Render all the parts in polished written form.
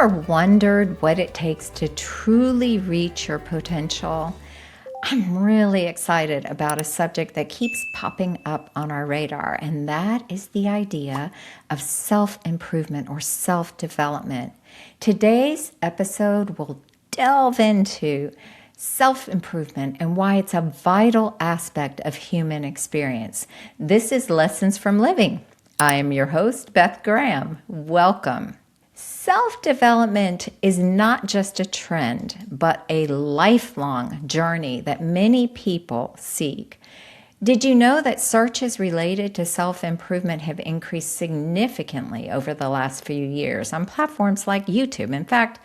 ever wondered what it takes to truly reach your potential? I'm really excited about a subject that keeps popping up on our radar, and that is the idea of self-improvement or self-development. Today's episode will delve into self-improvement and why it's a vital aspect of human experience. This is Lessons from Living. I am your host, Beth Graham. Welcome. Self-development is not just a trend, but a lifelong journey that many people seek. Did you know that searches related to self-improvement have increased significantly over the last few years on platforms like YouTube? In fact,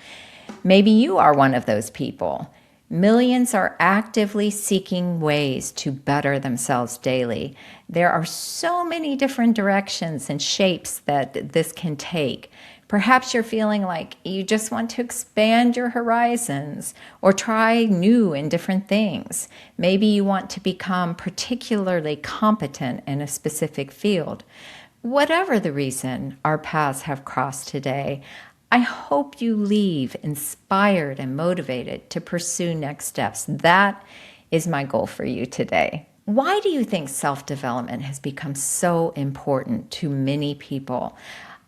maybe you are one of those people. Millions are actively seeking ways to better themselves daily. There are so many different directions and shapes that this can take. Perhaps you're feeling like you just want to expand your horizons or try new and different things. Maybe you want to become particularly competent in a specific field. Whatever the reason our paths have crossed today, I hope you leave inspired and motivated to pursue next steps. That is my goal for you today. Why do you think self-development has become so important to many people?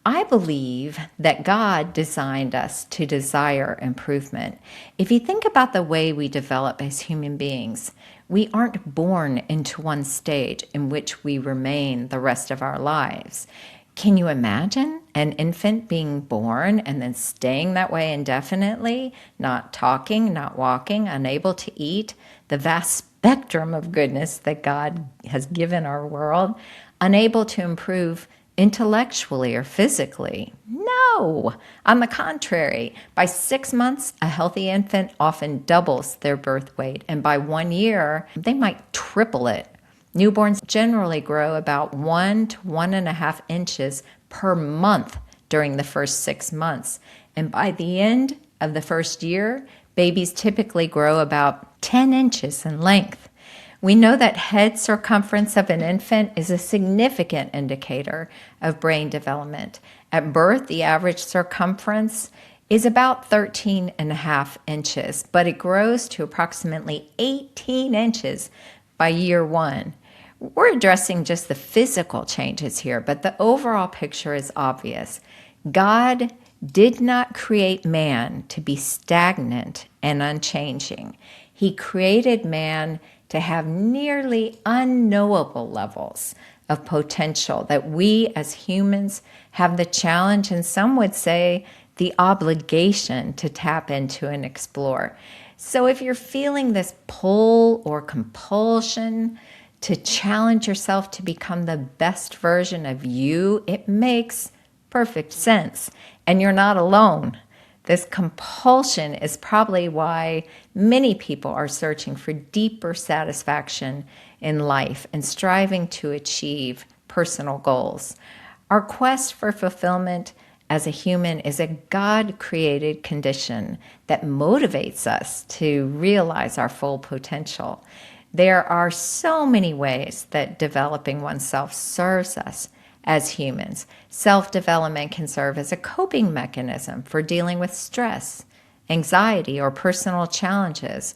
I believe that God designed us to desire improvement. If you think about the way we develop as human beings, we aren't born into one stage in which we remain the rest of our lives. Can you imagine an infant being born and then staying that way indefinitely, not talking, not walking, unable to eat, the vast spectrum of goodness that God has given our world, unable to improve intellectually or physically? No. On the contrary, by 6 months, a healthy infant often doubles their birth weight, and by 1 year, they might triple it. Newborns generally grow about 1 to 1.5 inches per month during the first 6 months. And by the end of the first year, babies typically grow about 10 inches in length. We know that head circumference of an infant is a significant indicator of brain development. At birth, the average circumference is about 13.5 inches, but it grows to approximately 18 inches by year 1. We're addressing just the physical changes here, but the overall picture is obvious. God did not create man to be stagnant and unchanging. He created man to have nearly unknowable levels of potential that we as humans have the challenge, and some would say the obligation, to tap into and explore. So if you're feeling this pull or compulsion to challenge yourself to become the best version of you, it makes perfect sense. And you're not alone. This compulsion is probably why many people are searching for deeper satisfaction in life and striving to achieve personal goals. Our quest for fulfillment as a human is a God-created condition that motivates us to realize our full potential. There are so many ways that developing oneself serves us as humans. Self-development can serve as a coping mechanism for dealing with stress, anxiety, or personal challenges.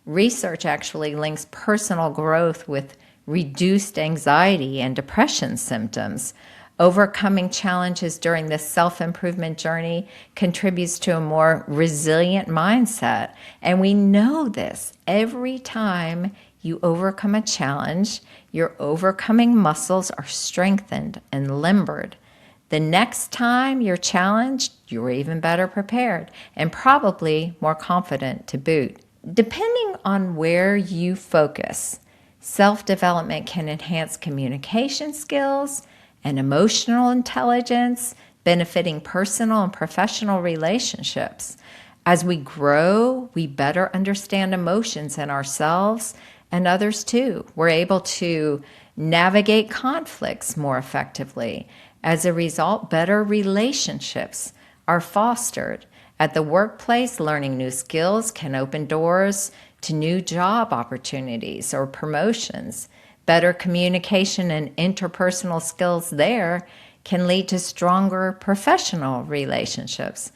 Research actually links personal growth with reduced anxiety and depression symptoms. Overcoming challenges during this self-improvement journey contributes to a more resilient mindset. And we know this every time you overcome a challenge, your overcoming muscles are strengthened and limbered. The next time you're challenged, you're even better prepared and probably more confident to boot. Depending on where you focus, self-development can enhance communication skills and emotional intelligence, benefiting personal and professional relationships. As we grow, we better understand emotions in ourselves and others too. We're able to navigate conflicts more effectively. As a result, better relationships are fostered. At the workplace, learning new skills can open doors to new job opportunities or promotions. Better communication and interpersonal skills there can lead to stronger professional relationships.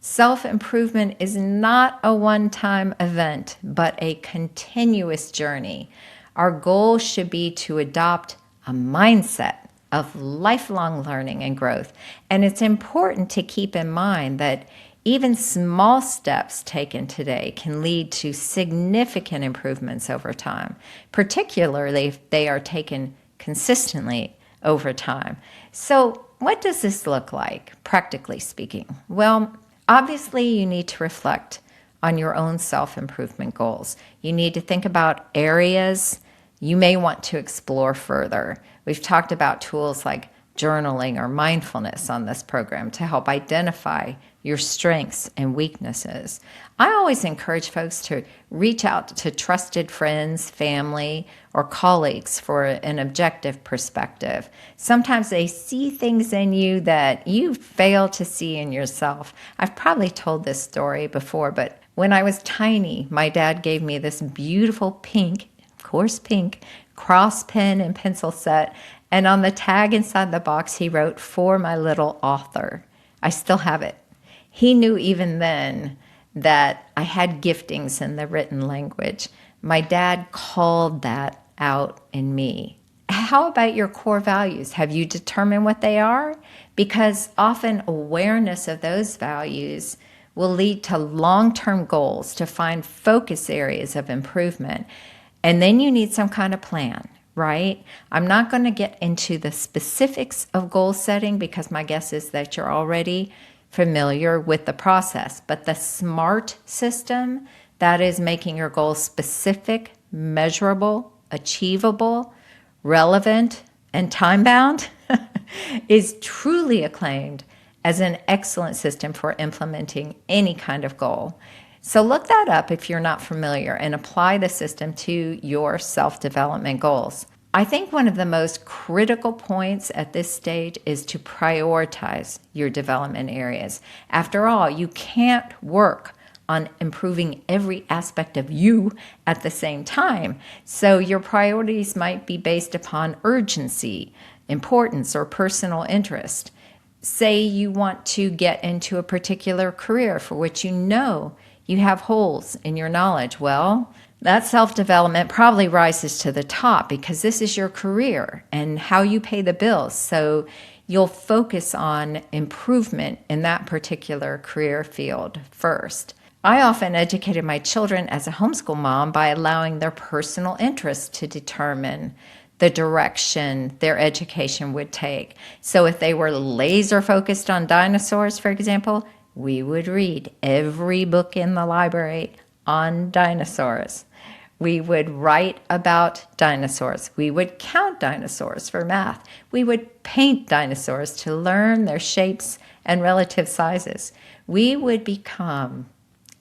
Self-improvement is not a one-time event, but a continuous journey. Our goal should be to adopt a mindset of lifelong learning and growth. And it's important to keep in mind that even small steps taken today can lead to significant improvements over time, particularly if they are taken consistently over time. So, what does this look like, practically speaking? Well, obviously, you need to reflect on your own self-improvement goals. You need to think about areas you may want to explore further. We've talked about tools like journaling or mindfulness on this program to help identify your strengths and weaknesses. I always encourage folks to reach out to trusted friends, family, or colleagues for an objective perspective. Sometimes they see things in you that you fail to see in yourself. I've probably told this story before, but when I was tiny, my dad gave me this beautiful pink, of course pink, cross pen and pencil set, and on the tag inside the box he wrote, "For my little author." I still have it. He knew even then that I had giftings in the written language. My dad called that out in me. How about your core values? Have you determined what they are? Because often awareness of those values will lead to long-term goals, to find focus areas of improvement. And then you need some kind of plan, right? I'm not going to get into the specifics of goal setting because my guess is that you're already familiar with the process. But the SMART system, that is making your goals specific, measurable, achievable, relevant, and time-bound, is truly acclaimed as an excellent system for implementing any kind of goal. So look that up if you're not familiar and apply the system to your self-development goals. I think one of the most critical points at this stage is to prioritize your development areas. After all, you can't work on improving every aspect of you at the same time. So your priorities might be based upon urgency, importance, or personal interest. Say you want to get into a particular career for which you know you have holes in your knowledge. Well, that self-development probably rises to the top because this is your career and how you pay the bills. So you'll focus on improvement in that particular career field first. I often educated my children as a homeschool mom by allowing their personal interests to determine the direction their education would take. So if they were laser focused on dinosaurs, for example, we would read every book in the library on dinosaurs. We would write about dinosaurs. We would count dinosaurs for math. We would paint dinosaurs to learn their shapes and relative sizes. We would become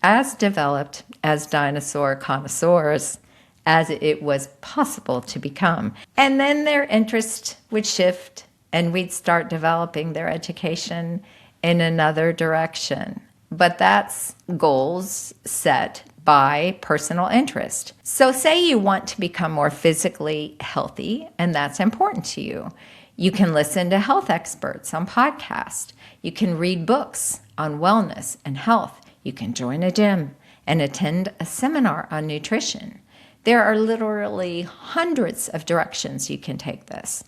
as developed as dinosaur connoisseurs as it was possible to become. And then their interest would shift and we'd start developing their education in another direction. But that's goals set by personal interest. So say you want to become more physically healthy, and that's important to you. You can listen to health experts on podcasts. You can read books on wellness and health. You can join a gym and attend a seminar on nutrition. There are literally hundreds of directions you can take this.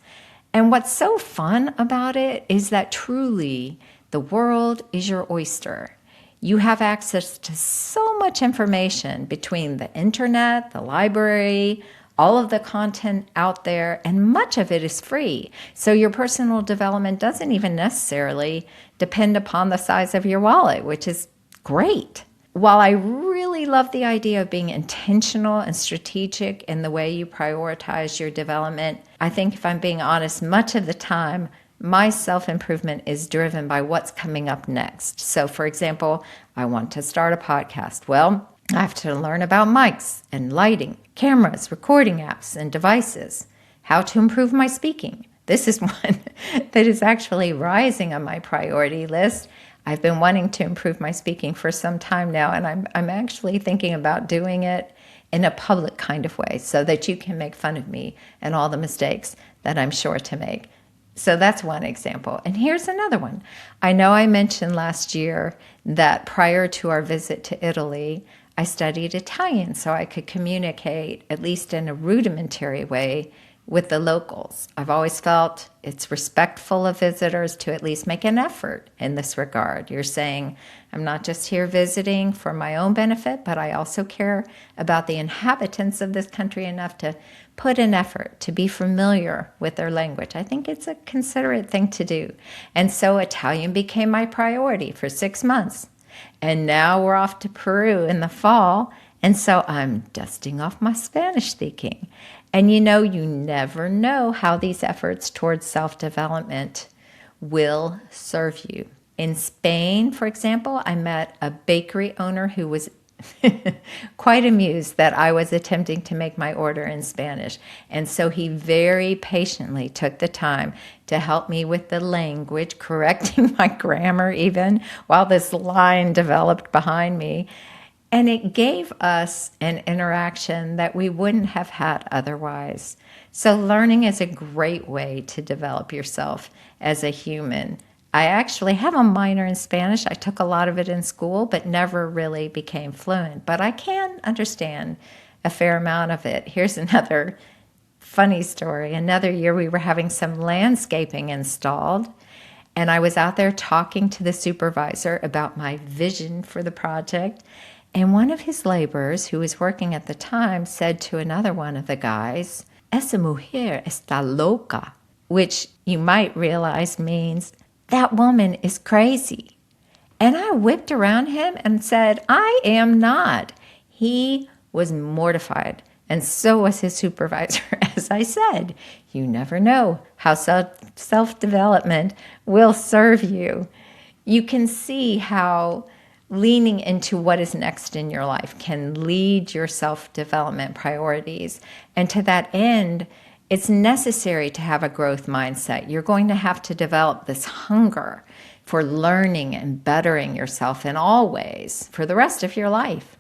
And what's so fun about it is that truly the world is your oyster. You have access to so much information between the internet, the library, all of the content out there, and much of it is free. So your personal development doesn't even necessarily depend upon the size of your wallet, which is great. While I really love the idea of being intentional and strategic in the way you prioritize your development, I think if I'm being honest, much of the time, my self-improvement is driven by what's coming up next. So for example, I want to start a podcast. Well, I have to learn about mics and lighting, cameras, recording apps, and devices, how to improve my speaking. This is one that is actually rising on my priority list. I've been wanting to improve my speaking for some time now, and I'm actually thinking about doing it in a public kind of way so that you can make fun of me and all the mistakes that I'm sure to make. So that's one example. And here's another one. I know I mentioned last year that prior to our visit to Italy, I studied Italian so I could communicate, at least in a rudimentary way, with the locals. I've always felt it's respectful of visitors to at least make an effort in this regard. You're saying, I'm not just here visiting for my own benefit, but I also care about the inhabitants of this country enough to put an effort to be familiar with their language. I think it's a considerate thing to do. And so Italian became my priority for 6 months. And now we're off to Peru in the fall. And so I'm dusting off my Spanish speaking. And you never know how these efforts towards self-development will serve you. In Spain, for example, I met a bakery owner who was quite amused that I was attempting to make my order in Spanish. And so he very patiently took the time to help me with the language, correcting my grammar even while this line developed behind me. And it gave us an interaction that we wouldn't have had otherwise. So learning is a great way to develop yourself as a human. I actually have a minor in Spanish. I took a lot of it in school, but never really became fluent. But I can understand a fair amount of it. Here's another funny story. Another year we were having some landscaping installed, and I was out there talking to the supervisor about my vision for the project. And one of his laborers, who was working at the time, said to another one of the guys, "Esa mujer está loca," which you might realize means, "That woman is crazy." And I whipped around him and said, "I am not." He was mortified, and so was his supervisor. As I said, you never know how self-development will serve you. You can see how leaning into what is next in your life can lead your self-development priorities. And to that end, it's necessary to have a growth mindset. You're going to have to develop this hunger for learning and bettering yourself in all ways for the rest of your life.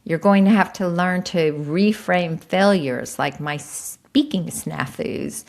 You're going to have to learn to reframe failures like my speaking snafus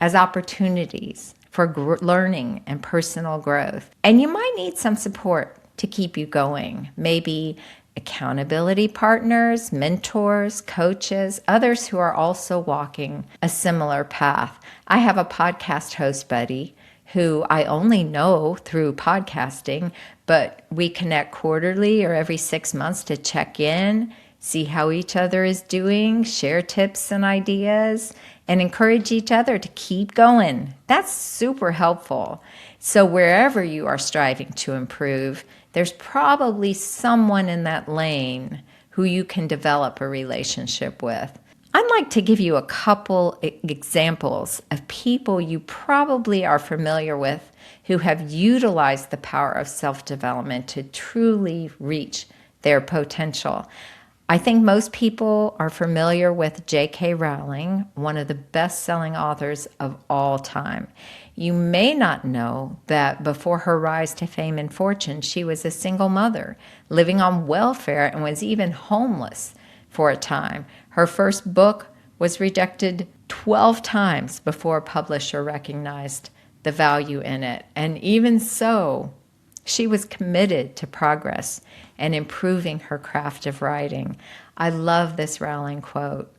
as opportunities for learning and personal growth. And you might need some support to keep you going. Maybe accountability partners, mentors, coaches, others who are also walking a similar path. I have a podcast host buddy who I only know through podcasting, but we connect quarterly or every 6 months to check in, see how each other is doing, share tips and ideas, and encourage each other to keep going. That's super helpful. So wherever you are striving to improve, there's probably someone in that lane who you can develop a relationship with. I'd like to give you a couple examples of people you probably are familiar with who have utilized the power of self-development to truly reach their potential. I think most people are familiar with J.K. Rowling, one of the best-selling authors of all time. You may not know that before her rise to fame and fortune, she was a single mother, living on welfare and was even homeless for a time. Her first book was rejected 12 times before a publisher recognized the value in it. And even so, she was committed to progress and improving her craft of writing. I love this Rowling quote.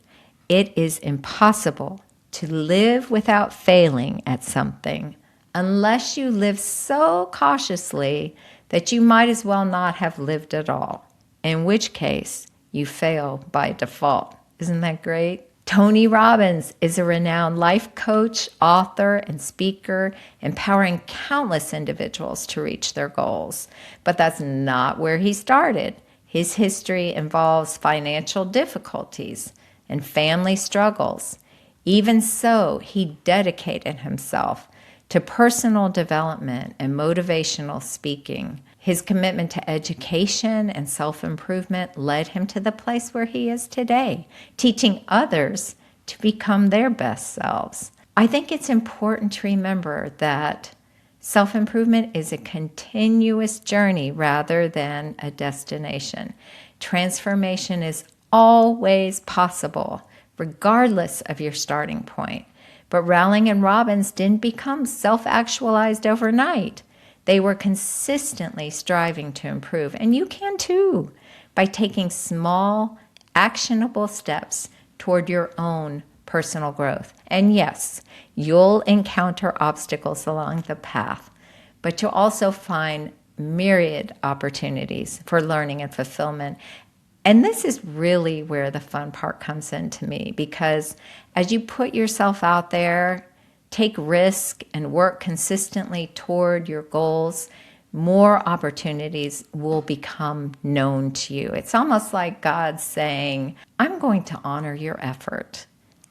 "It is impossible to live without failing at something unless you live so cautiously that you might as well not have lived at all, in which case you fail by default." Isn't that great? Tony Robbins is a renowned life coach, author, and speaker, empowering countless individuals to reach their goals. But that's not where he started. His history involves financial difficulties and family struggles. Even so, he dedicated himself to personal development and motivational speaking. His commitment to education and self-improvement led him to the place where he is today, teaching others to become their best selves. I think it's important to remember that self-improvement is a continuous journey rather than a destination. Transformation is always possible, regardless of your starting point. But Rowling and Robbins didn't become self-actualized overnight. They were consistently striving to improve, and you can too, by taking small, actionable steps toward your own personal growth. And yes, you'll encounter obstacles along the path, but you'll also find myriad opportunities for learning and fulfillment. And this is really where the fun part comes in to me, because as you put yourself out there, take risk, and work consistently toward your goals, more opportunities will become known to you. It's almost like God saying, I'm going to honor your effort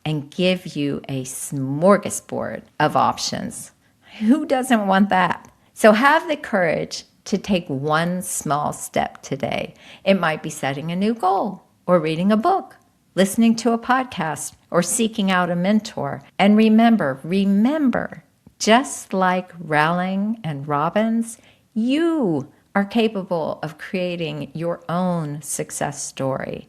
and give you a smorgasbord of options. Who doesn't want that? So have the courage to take one small step today. It might be setting a new goal, or reading a book, listening to a podcast, or seeking out a mentor. And remember, just like Rowling and Robbins, you are capable of creating your own success story.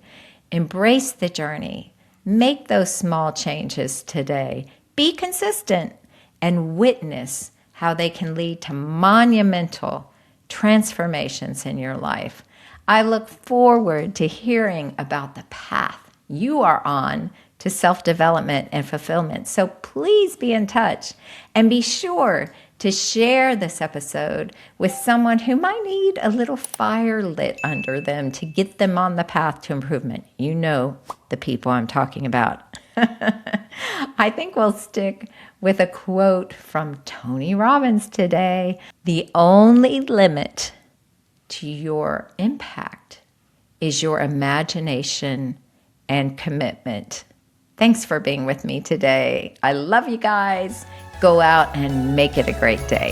Embrace the journey. Make those small changes today. Be consistent and witness how they can lead to monumental transformations in your life. I look forward to hearing about the path you are on to self-development and fulfillment. So please be in touch, and be sure to share this episode with someone who might need a little fire lit under them to get them on the path to improvement. You know the people I'm talking about. I think we'll stick with a quote from Tony Robbins today. The only limit to your impact is your imagination and commitment. Thanks for being with me today. I love you guys. Go out and make it a great day.